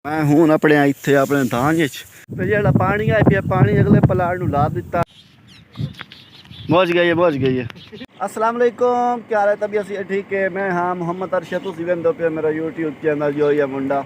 मैं हूँ अपने इतने अपने धान तो जो पानी आया पिया पानी अगले प्लाट नू ला दिता। पहुँच गई है। अस्सलाम वालेकुम, क्या हाल है? तबीयत से ठीक है। मैं हाँ मोहम्मद अरशद, तुम वेंदो पे मेरा यूट्यूब चैनल जो है मुंडा।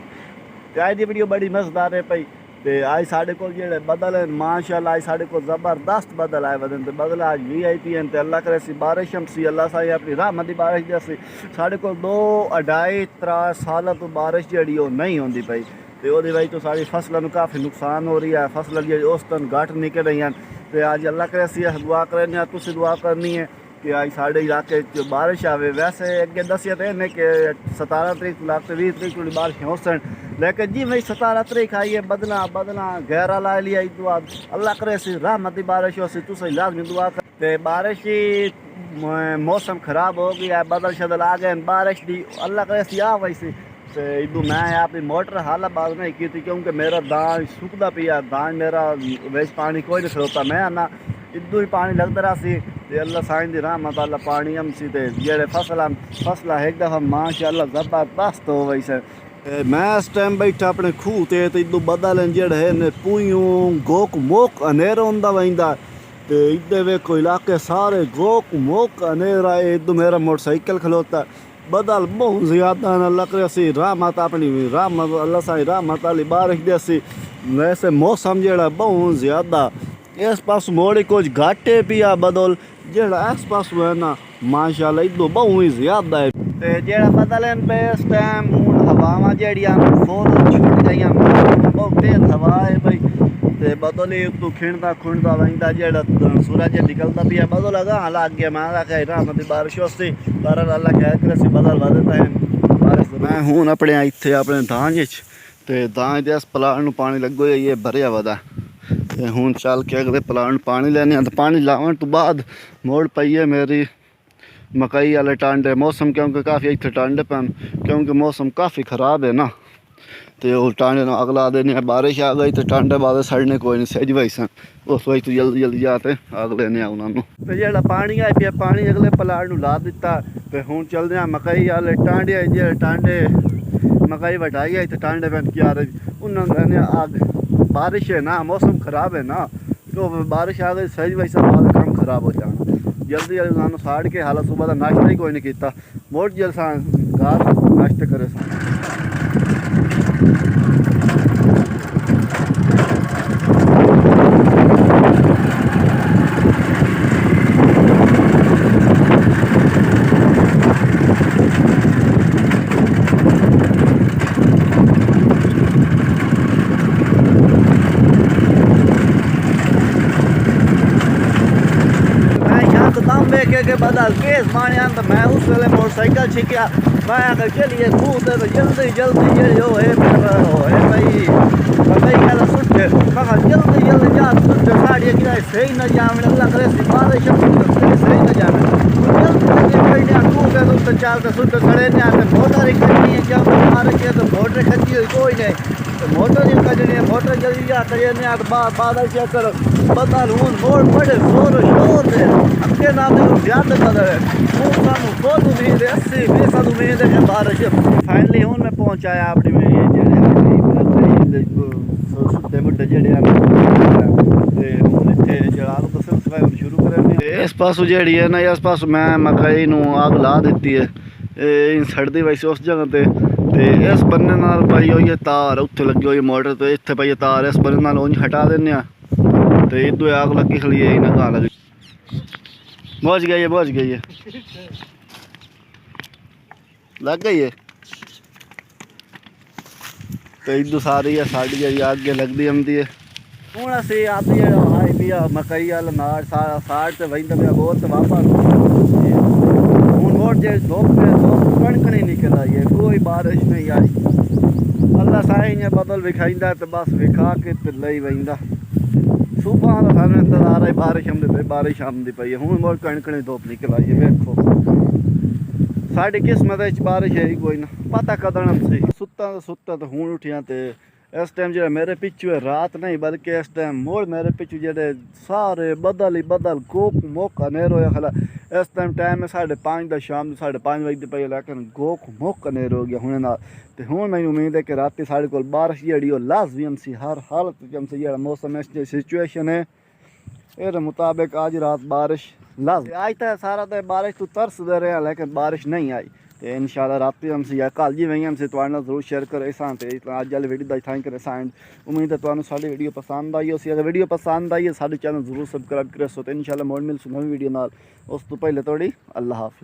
तो आज की वीडियो बड़ी मजेदार है पई। तो आज साढ़े को जो बदल है माशाल्लाह, आज साढ़े को ज़बरदस्त बदल आए बदन। तो बदल आज VIP हैं तो अल्लाह करे सी बारिश हम सी अल्लाह साई अपनी रहमत दी बारिश जैसी साढ़े को 2-2.5-3 साल तो बारिश जी नहीं होती पई। तो वो वजह तो सारी फसलों काफ़ी नुकसान हो रही है। फसल जी उस दिन घट निकल रही हैं। तो आज अल्लाह करे सी दुआ करें, तुम दुआ करनी है कि आज साढ़े इलाके जो बारिश आवे। वैसे अगे दसिया तो इन्हें कि 17 तरीक तो लगते 20 तरीक थोड़ी बारिश हो सन, लेकिन जी भाई 17 तरीक आई है बदला बदला गहरा ला लिया दुआ अल्लाह करे सी रहमत दी बारिश हो सी। तुम लाजमी दुआ कर। बारिश की मौसम खराब हो गया है, बदल शदल आ गए बारिश की अल्लाह करे सी आ वही सी। तो इदू मैं अपनी मोटर हाल बात नहीं की थी क्योंकि मेरा दान सुकता पिया, दान मेरा वेच पानी कोई नहीं खलोता। मैं आना इदू ही पानी लगता रहा सी। तो अल्लाह साईं दी रहमत अल्लाह पानी हम सी जेड़े फसल एक दफ़ा माशाअल्लाह ज़बरदस्त हो वही से। मैं इस टाइम बैठा अपने खूह ते तो इदू बदल जेड़े है पूयूं गोक मोक अनेर होंदा वहींदा। तो इधर वेखो इलाके सारे गोक मोक अनेरा है। इदू मेरा मोटरसाइकिल खलोता बदल बहुत ज़्यादा अल्लाह करे सी रहमत अपनी रहमत अल्लाह साईं रहमत वाली बारिश देसी। वैसे मौसम जेड़ा बहुत ज़्यादा इस पास मोड़ी कुछ घाटे पिया बदल जेड़ा इस पास है ना माशाल्लाह इदू बहुत ही ज़्यादा है। तो जेड़ा बदल पे इस टाइम हूँ हवावां जेड़ियां फुल छुट गई बहुत तेज हवा है भाई। तो बदल ही तू खिंडता खुंडता वहींदा जेड़ा सूरज निकलता पिया बदल अगा लग गया। मैं आखा रहमत दी बारिश होती पर अल्लाह खैर करे सी बदल वधता है बारिश। मैं हूँ अपने इतने अपने धान तो धान के इस प्लाट नू पानी लगो ये भरिया वदा। तो हूँ चल के अगले प्लाट पानी लेने तो पानी लावन तो बाद मोड़ पई है मेरी मकई वाले टांडे। मौसम क्योंकि काफ़ी इतने टांडे पैन क्योंकि मौसम काफ़ी ख़राब है ना। तो टांडे अगला देने बारिश आ गई तो टांडे बाद सड़ने कोई नहीं सज वही सन उस वही तो जल्दी जल्दी जाते अग लेने उन्होंने। तो जो पानी आया पिया पानी अगले प्लाट नू ला दिता। तो हूँ चलते हैं मकई वाले टांडे जे टांडे मकई वटाई है तो टांडे पैन क्या रहे उन्होंने आग बारिश है ना मौसम ख़राब है ना। तो बारिश आ गई सज वही सब बाद काम ख़राब हो जाना। जल्दी जल्दी उन्होंने साड़ के हाल सुबह का नाश्ता ही कोई नहीं किया मोट जल्द घर नाश्ते करे के बदल केस माने तो मैं उस वेले मोटरसाइकिल छिकिया मैं आकर चलिए खूह तो जल्दी जल्दी जो है भाई मकई कहला सुटे कहा जल्दी जल्दी जा सुटे साड़ी गिरा सही न जावे अल्लाह करे सी बारिश सही न जावे जल्दी जल्दी खूह पे तो चलते सुटे खड़े ने आते मोटर ही खड़ी है जब बारिश है तो मोटर खड़ी हुई कोई नहीं। तो मोटर ही खड़ी है मोटर जल्दी जा करे ने आ बादल चेक करो बदल हूँ मोड़ बड़े जोर शोर से अगे नाम ज्यादा बदल है सानू बहुत उम्मीद है 80-20 उम्मीद है बारिश। फाइनली हूँ मैं पहुँचाया अपनी सुते बुड्ढे जेड़े शुरू करें। इस पास जी है ना इस पास मैं मकई नू आग ला दी है सड़ती वैसे उस जगह ते इस बन्ने नाल पाई हुई है तार उत्थे लगी हुई मोटर तो इतने पाई तार इस बन्ने नाल उंज हटा देने तो इदू आग लगी खड़ी है ना कहाँ लगी पहुँच गई है लग गई है। तो इदू सारी है साड़ी जी अगे लगती आती है हूँ असी आती आई पिया मकई वाल नाड़ साड़ से वही पिया बोर तो वापस हूँ मोट जे धुप कणकनी निकल आई है कोई बारिश नहीं आई। अल्लाह साईं ने बदल विखाइंदा तो बस विखा के लई वहींदा सुबह का सानू इंतजार है बारिश आमदी पई है। हूँ मोट कणकनी धुप निकल आई है वेखो साड़ी किस्मत बारिश है ही कोई ना पता कदन सी सुता तो हूँ उठिया तो इस टाइम जो मेरे पिछू है रात नहीं बल्कि इस टाइम मोड़ मेरे पिछू जेडे सारे बदल ही बदल गोक मोक अनेरो है खला। इस टाइम है 5:30 का शाम 5:30 बजे पे लेकिन गोक मोक अनेरो हो गया हुणे नाल। ते हुण मैनूं उम्मीद है कि राती साढ़े कोल बारिश जेहड़ी ओ लाजमी सी हर हालत च जेहड़ा मौसम सिचुएशन है ए मुताबिक आज रात बारिश लाजमी। आज तो सारा तो बारिश तो तरस दे रहे हैं लेकिन बारिश नहीं आई। तो इंशाल्लाह राती हमसे या कल जी वही हमसे तो जरूर शेयर करें इसान ते अज वाली वीडियो का थैंक करें एंड उम्मीद है तुम्हें साड़ी वीडियो पसंद आई हो। अगर वीडियो पसंद आई है साढ़े चैनल जरूर सब्सक्राइब करें। तो इंशाल्लाह मोड़ मिल नवी वीडियो नाल। उस तो पहले थोड़ी अल्लाह हाफिज़।